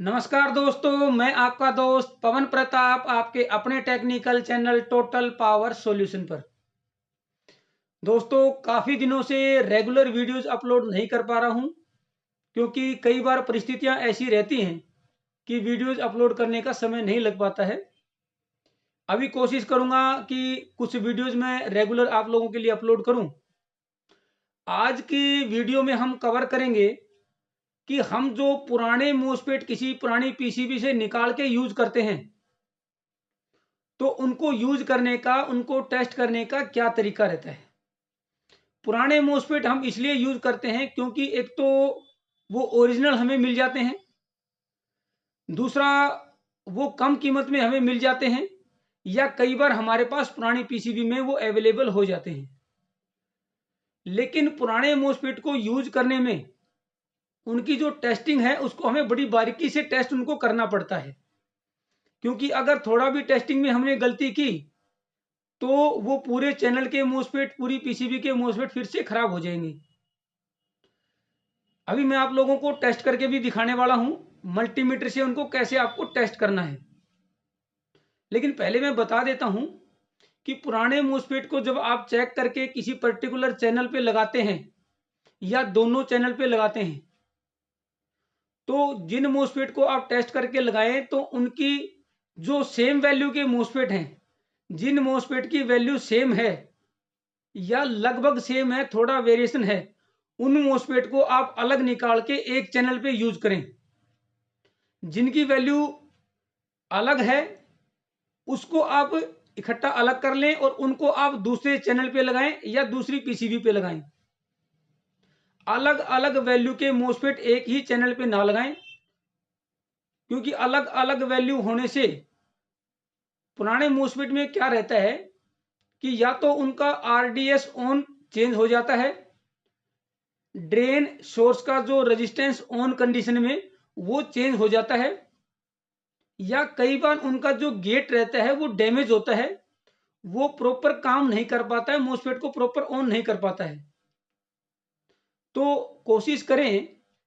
नमस्कार दोस्तों, मैं आपका दोस्त पवन प्रताप आपके अपने technical channel total power solution पर। दोस्तों, काफ़ी दिनों से रेगुलर वीडियोस अपलोड नहीं कर पा रहा हूं क्योंकि कई बार परिस्थितियां ऐसी रहती हैं कि वीडियोस अपलोड करने का समय नहीं लग पाता है। अभी कोशिश करूंगा कि कुछ वीडियोस मैं रेगुलर आप लोगों के लिए अपलोड करूं। आज की वीडियो में हम कवर करेंगे कि हम जो पुराने मोस्फेट किसी पुरानी पीसीबी से निकाल के यूज करते हैं, तो उनको यूज करने का, उनको टेस्ट करने का क्या तरीका रहता है। पुराने मोस्फेट हम इसलिए यूज करते हैं क्योंकि एक तो वो ओरिजिनल हमें मिल जाते हैं, दूसरा वो कम कीमत में हमें मिल जाते हैं, या कई बार हमारे पास पुरानी पीसीबी में वो अवेलेबल हो जाते हैं। लेकिन पुराने मोस्फेट को यूज करने में उनकी जो टेस्टिंग है उसको हमें बड़ी बारीकी से टेस्ट उनको करना पड़ता है, क्योंकि अगर थोड़ा भी टेस्टिंग में हमने गलती की तो वो पूरे चैनल के मोस्फेट, पूरी पीसीबी के मोस्फेट फिर से खराब हो जाएंगे। अभी मैं आप लोगों को टेस्ट करके भी दिखाने वाला हूं, मल्टीमीटर से उनको कैसे आपको टेस्ट करना है। लेकिन पहले मैं बता देता हूं कि पुराने मोस्फेट को जब आप चेक करके किसी पर्टिकुलर चैनल पे लगाते हैं या दोनों चैनल पे लगाते हैं, तो जिन मोस्फेट को आप टेस्ट करके लगाएं तो उनकी जो सेम वैल्यू के मोस्फेट हैं, जिन मोस्फेट की वैल्यू सेम है या लगभग सेम है, थोड़ा वेरिएशन है, उन मोस्फेट को आप अलग निकाल के एक चैनल पे यूज करें। जिनकी वैल्यू अलग है उसको आप इकट्ठा अलग कर लें और उनको आप दूसरे चैनल पे लगाएं या दूसरी पीसीबी पे लगाएं। अलग अलग वैल्यू के मोस्फेट एक ही चैनल पे ना लगाएं, क्योंकि अलग अलग वैल्यू होने से पुराने मोस्फेट में क्या रहता है कि या तो उनका आरडीएस ऑन चेंज हो जाता है, ड्रेन सोर्स का जो रेजिस्टेंस ऑन कंडीशन में वो चेंज हो जाता है, या कई बार उनका जो गेट रहता है वो डैमेज होता है, वो प्रॉपर काम नहीं कर पाता है, मोस्फेट को प्रॉपर ऑन नहीं कर पाता है। तो कोशिश करें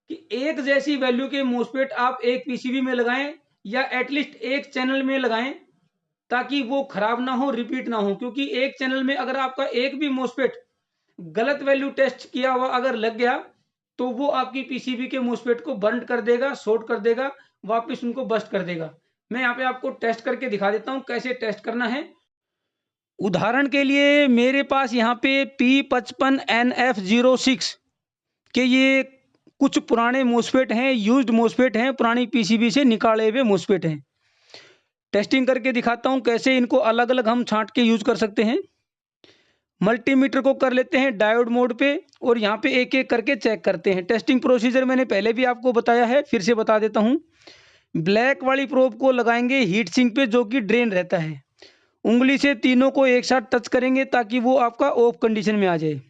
कि एक जैसी वैल्यू के मोस्फेट आप एक पीसीबी में लगाएं या एटलीस्ट एक चैनल में लगाएं, ताकि वो खराब ना हो, रिपीट ना हो। क्योंकि एक चैनल में अगर आपका एक भी मोस्फेट गलत वैल्यू टेस्ट किया हुआ अगर लग गया तो वो आपकी पीसीबी के मोस्फेट को बर्न कर देगा, शॉर्ट कर देगा, वापस उनको बस्ट कर देगा। मैं यहाँ पे आपको टेस्ट करके दिखा देता हूँ कैसे टेस्ट करना है। उदाहरण के लिए मेरे पास यहाँ पे P55NF06 के ये कुछ पुराने मोस्फेट हैं, यूज्ड मोस्फेट हैं, पुरानी पीसीबी से निकाले हुए मोस्फेट हैं। टेस्टिंग करके दिखाता हूँ कैसे इनको अलग अलग हम छांट के यूज कर सकते हैं। मल्टीमीटर को कर लेते हैं डायोड मोड पे और यहाँ पे एक एक करके चेक करते हैं। टेस्टिंग प्रोसीजर मैंने पहले भी आपको बताया है, फिर से बता देता हूँ। ब्लैक वाली प्रोब को लगाएंगे हीट सिंक पे जो कि ड्रेन रहता है। उंगली से तीनों को एक साथ टच करेंगे ताकि वो आपका ऑफ कंडीशन में आ जाए।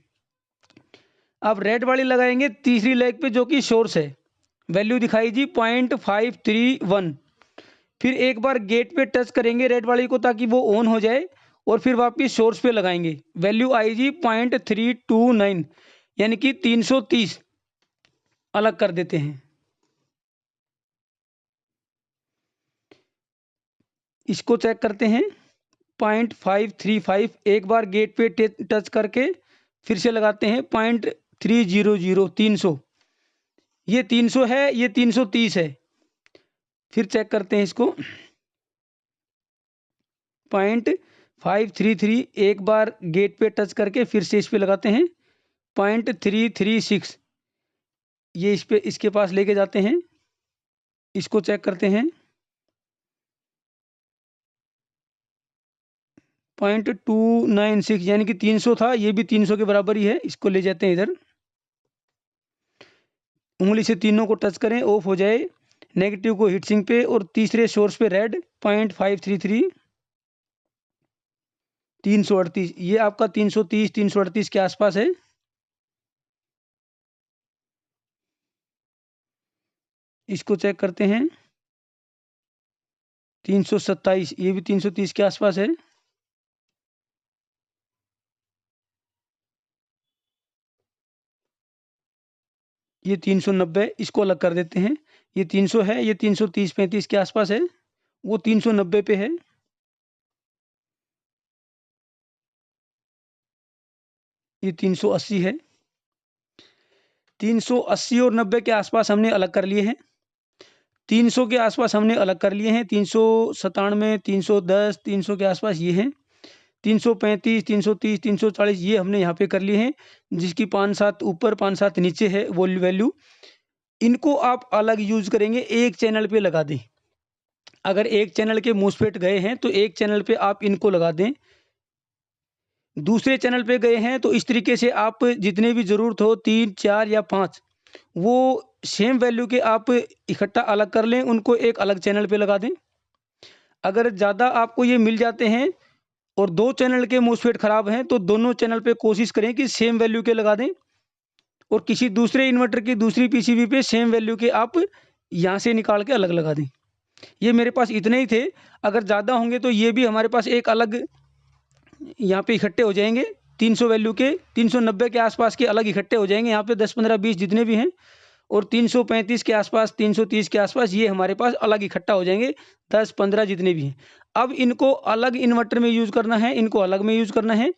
अब रेड वाली लगाएंगे तीसरी लेग पे जो कि सोर्स है। वैल्यू दिखाई जी 0.531। फिर एक बार गेट पे टच करेंगे रेड वाली को ताकि वो ऑन हो जाए और फिर वापस सोर्स पे लगाएंगे। वैल्यू आई जी 0.329, यानी कि 330 अलग कर देते हैं। इसको चेक करते हैं 0.535। एक बार गेट पे टच करके फिर से लगाते हैं 0.300, 300। ये 300 है, ये 330 है। फिर चेक करते हैं इसको 0.533। एक बार गेट पे टच करके फिर से इस पे लगाते हैं 0.336। ये इस पे इसके पास लेके जाते हैं, इसको चेक करते हैं 0.296, यानी कि 300 था, ये भी 300 के बराबर ही है। इसको ले जाते हैं इधर, उंगली से तीनों को टच करें, ऑफ हो जाए। नेगेटिव को हीट सिंक पे और तीसरे सोर्स पे रेड 0.533, 338। ये आपका 330 338 के आसपास है। इसको चेक करते हैं 327, ये भी 330 के आसपास है। ये 390, इसको अलग कर देते हैं। ये 300 है, ये 330-35 के आसपास है, वो 390 पे है, ये 380 है। 380 और 90 के आसपास हमने अलग कर लिए हैं। 300 के आसपास हमने अलग कर लिए हैं। 397, 310, 300 के आसपास ये हैं। 335, 330, 340 ये हमने यहाँ पे कर लिए हैं, जिसकी 5-7 ऊपर 5-7 नीचे है वो वैल्यू। इनको आप अलग यूज करेंगे, एक चैनल पे लगा दें। अगर एक चैनल के मूसफेट गए हैं तो एक चैनल पे आप इनको लगा दें। दूसरे चैनल पे गए हैं तो इस तरीके से आप जितने भी ज़रूरत हो 3, 4 या 5 वो सेम वैल्यू के आप इकट्ठा अलग कर लें, उनको एक अलग चैनल पे लगा दें। अगर ज़्यादा आपको ये मिल जाते हैं और 2 चैनल के मूसफेट ख़राब हैं तो दोनों चैनल पे कोशिश करें कि सेम वैल्यू के लगा दें, और किसी दूसरे इन्वर्टर की दूसरी पीसीबी पे सेम वैल्यू के आप यहाँ से निकाल के अलग लगा दें। ये मेरे पास इतने ही थे। अगर ज़्यादा होंगे तो ये भी हमारे पास एक अलग यहाँ पे इकट्ठे हो जाएंगे। 300 वैल्यू के 390 के आसपास के अलग इकट्ठे हो जाएंगे यहाँ पे 10, 15, 20 जितने भी हैं, और 335 के आसपास 330 के आसपास ये हमारे पास अलग इकट्ठा हो जाएंगे 10, 15 जितने भी हैं। अब इनको अलग इन्वर्टर में यूज़ करना है, इनको अलग में यूज़ करना है।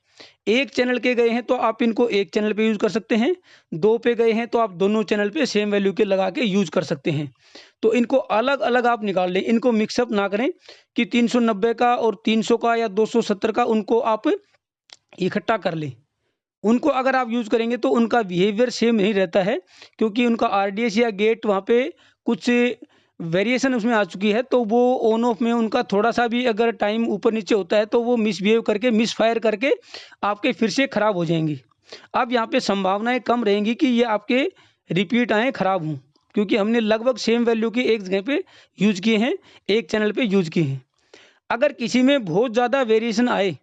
एक चैनल के गए हैं तो आप इनको एक चैनल पे यूज़ कर सकते हैं, 2 पे गए हैं तो आप दोनों चैनल पे सेम वैल्यू के लगा के यूज़ कर सकते हैं। तो इनको अलग अलग आप निकाल लें, इनको मिक्सअप ना करें कि 390 का और 300 का या 270 का उनको आप इकट्ठा कर लें। उनको अगर आप यूज़ करेंगे तो उनका बिहेवियर सेम नहीं रहता है, क्योंकि उनका आरडीएस या गेट वहाँ पे कुछ वेरिएशन उसमें आ चुकी है, तो वो ऑन ऑफ में उनका थोड़ा सा भी अगर टाइम ऊपर नीचे होता है तो वो मिसबिहेव करके मिसफायर करके आपके फिर से ख़राब हो जाएंगी। अब यहाँ पे संभावनाएं कम रहेंगी कि ये आपके रिपीट आएँ ख़राब हों, क्योंकि हमने लगभग सेम वैल्यू के एक जगह पे यूज़ किए हैं, एक चैनल पे यूज़ किए हैं। अगर किसी में बहुत ज़्यादा वेरिएशन आए,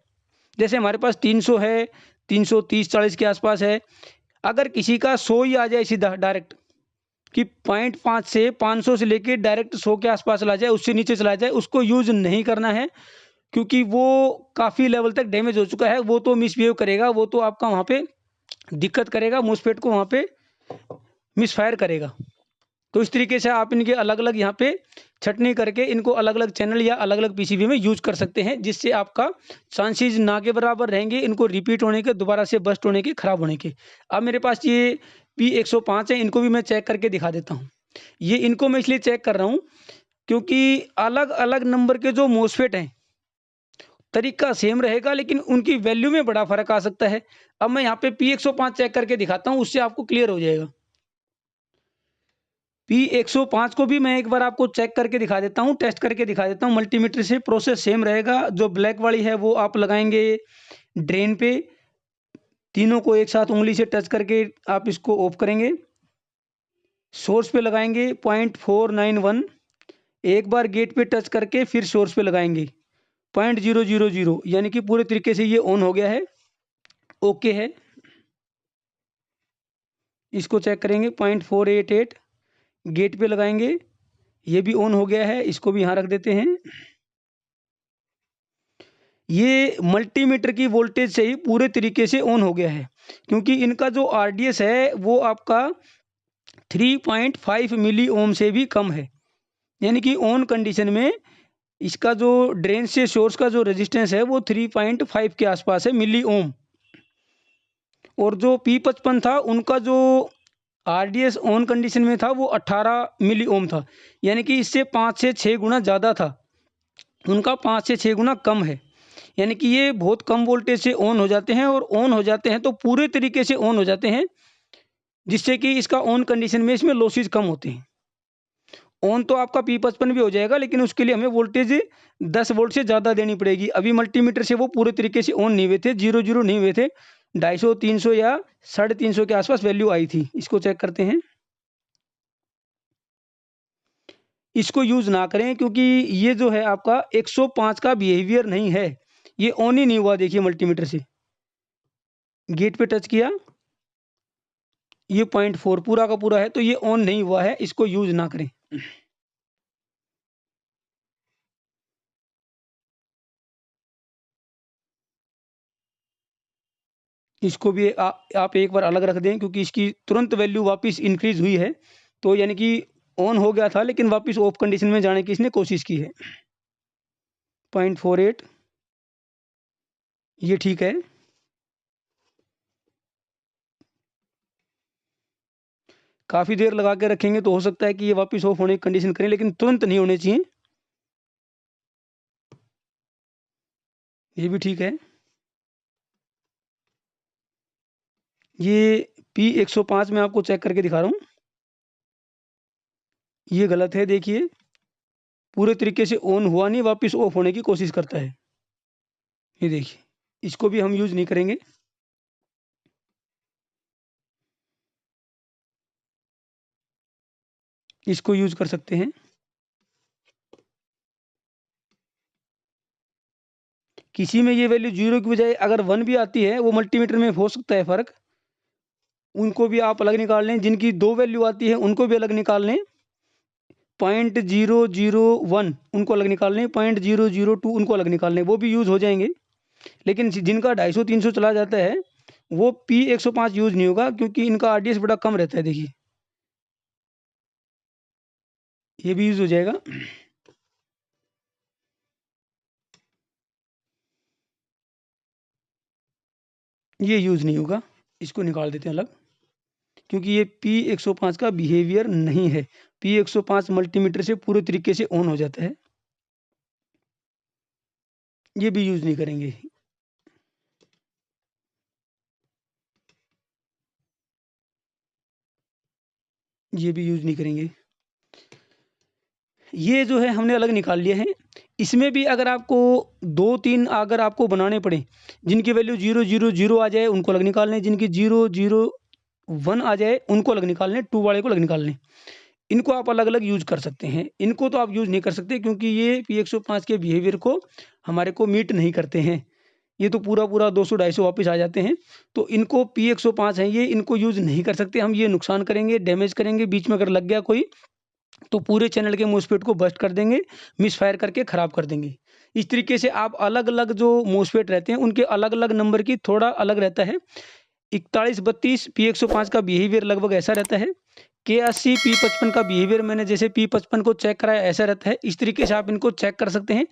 जैसे हमारे पास 300 है, 330-40 के आसपास है, अगर किसी का 100 ही आ जाए सीधा डायरेक्ट, कि 0.5 से 500 से लेके डायरेक्ट 100 के आसपास चला जाए, उससे नीचे चला जाए, उसको यूज़ नहीं करना है, क्योंकि वो काफ़ी लेवल तक डैमेज हो चुका है। वो तो मिसबिहेव करेगा, वो तो आपका वहाँ पे दिक्कत करेगा, मूसफेट को वहाँ पे मिसफायर करेगा। तो इस तरीके से आप इनके अलग अलग यहाँ पे छटनी करके इनको अलग अलग चैनल या अलग अलग पीसीबी में यूज कर सकते हैं, जिससे आपका चांसेस ना के बराबर रहेंगे इनको रिपीट होने के, दोबारा से बस्ट होने के, खराब होने के। अब मेरे पास ये P105 है, इनको भी मैं चेक करके दिखा देता हूँ। ये इनको मैं इसलिए चेक कर रहा हूँ क्योंकि अलग अलग नंबर के जो मोसफेट हैं तरीका सेम रहेगा, लेकिन उनकी वैल्यू में बड़ा फर्क आ सकता है। अब मैं यहाँ पे P105 चेक करके दिखाता हूँ, उससे आपको क्लियर हो जाएगा। P105 को भी मैं एक बार आपको चेक करके दिखा देता हूँ, टेस्ट करके दिखा देता हूँ मल्टीमीटर से। प्रोसेस सेम रहेगा। जो ब्लैक वाली है वो आप लगाएंगे ड्रेन पे, तीनों को एक साथ उंगली से टच करके आप इसको ऑफ करेंगे। सोर्स पे लगाएंगे 0.491, एक बार गेट पे टच करके फिर सोर्स पे लगाएंगे 0.000, यानी कि पूरे तरीके से ये ऑन हो गया है, ओके है। इसको चेक करेंगे 0.488, गेट पे लगाएंगे, ये भी ऑन हो गया है, इसको भी यहाँ रख देते हैं। ये मल्टीमीटर की वोल्टेज से ही पूरे तरीके से ऑन हो गया है, क्योंकि इनका जो आरडीएस है वो आपका 3.5 मिली ओम से भी कम है, यानी कि ऑन कंडीशन में इसका जो ड्रेन से सोर्स का जो रेजिस्टेंस है वो 3.5 के आसपास है मिली ओम। और जो P55 था उनका जो आरडीएस ऑन कंडीशन में था वो 18 मिली ओम था, यानी कि इससे 5 से 6 गुना ज़्यादा था, उनका 5 से 6 गुना कम है। यानी कि ये बहुत कम वोल्टेज से ऑन हो जाते हैं, और ऑन हो जाते हैं तो पूरे तरीके से ऑन हो जाते हैं, जिससे कि इसका ऑन कंडीशन में इसमें लॉसेज कम होते हैं। ऑन तो आपका P55 भी हो जाएगा, लेकिन उसके लिए हमें वोल्टेज 10 वोल्ट से ज़्यादा देनी पड़ेगी। अभी मल्टीमीटर से वो पूरे तरीके से ऑन नहीं हुए थे, 0 नहीं हुए थे, 250, 300 या 350 के आसपास वैल्यू आई थी। इसको चेक करते हैं। इसको यूज़ ना करें, क्योंकि ये जो है आपका 105 का बिहेवियर नहीं है, ये ऑन ही नहीं हुआ। देखिए मल्टीमीटर से गेट पे टच किया, ये 0.4 पूरा का पूरा है, तो ये ऑन नहीं हुआ है, इसको यूज ना करें। इसको भी आप एक बार अलग रख दें, क्योंकि इसकी तुरंत वैल्यू वापस इंक्रीज हुई है, तो यानी कि ऑन हो गया था लेकिन वापस ऑफ कंडीशन में जाने की इसने कोशिश की है। 0.48 ये ठीक है। काफ़ी देर लगा के रखेंगे तो हो सकता है कि ये वापस ऑफ होने की कंडीशन करें, लेकिन तुरंत नहीं होने चाहिए। ये भी ठीक है। ये P105 में आपको चेक करके दिखा रहा हूँ, ये गलत है। देखिए पूरे तरीके से ऑन हुआ नहीं, वापस ऑफ होने की कोशिश करता है। ये देखिए, इसको भी हम यूज नहीं करेंगे। इसको यूज कर सकते हैं। किसी में ये वैल्यू 0 की बजाय अगर 1 भी आती है, वो मल्टीमीटर में हो सकता है फर्क, उनको भी आप अलग निकाल लें। जिनकी 2 वैल्यू आती है उनको भी अलग निकाल लें। 0.001 उनको अलग निकाल लें, 0.002 उनको अलग निकाल लें, वो भी यूज हो जाएंगे। लेकिन जिनका 250-300 चला जाता है वो P105 यूज नहीं होगा, क्योंकि इनका RDS बड़ा कम रहता है। देखिए ये भी यूज हो जाएगा। ये यूज नहीं होगा, इसको निकाल देते हैं अलग, क्योंकि ये P105 का बिहेवियर नहीं है। P105 मल्टीमीटर से पूरे तरीके से ऑन हो जाता है। ये भी यूज नहीं करेंगे। ये भी यूज नहीं करेंगे। ये जो है हमने अलग निकाल लिया है। इसमें भी अगर आपको 2-3 अगर आपको बनाने पड़े, जिनकी वैल्यू 000 आ जाए उनको अलग निकाल लें, जिनकी 001 आ जाए उनको अलग निकाल लें, 2 वाले को अलग निकाल लें। इनको आप अलग अलग यूज कर सकते हैं। इनको तो आप यूज नहीं कर सकते, क्योंकि ये P105 के बिहेवियर को हमारे को मीट नहीं करते हैं। ये तो पूरा 200-250 वापस आ जाते हैं। तो इनको P105 है ये, इनको यूज नहीं कर सकते हम। ये नुकसान करेंगे, डैमेज करेंगे। बीच में अगर लग गया कोई तो पूरे चैनल के मोस्फेट को बस्ट कर देंगे, मिसफायर करके ख़राब कर देंगे। इस तरीके से आप अलग अलग जो मोस्फेट रहते हैं उनके अलग अलग नंबर की थोड़ा अलग रहता है। 4132 P105 का बिहेवियर लगभग ऐसा रहता है। K80 P55 का बिहेवियर मैंने जैसे P55 को चेक कराया ऐसा रहता है। इस तरीके से आप इनको चेक कर सकते हैं।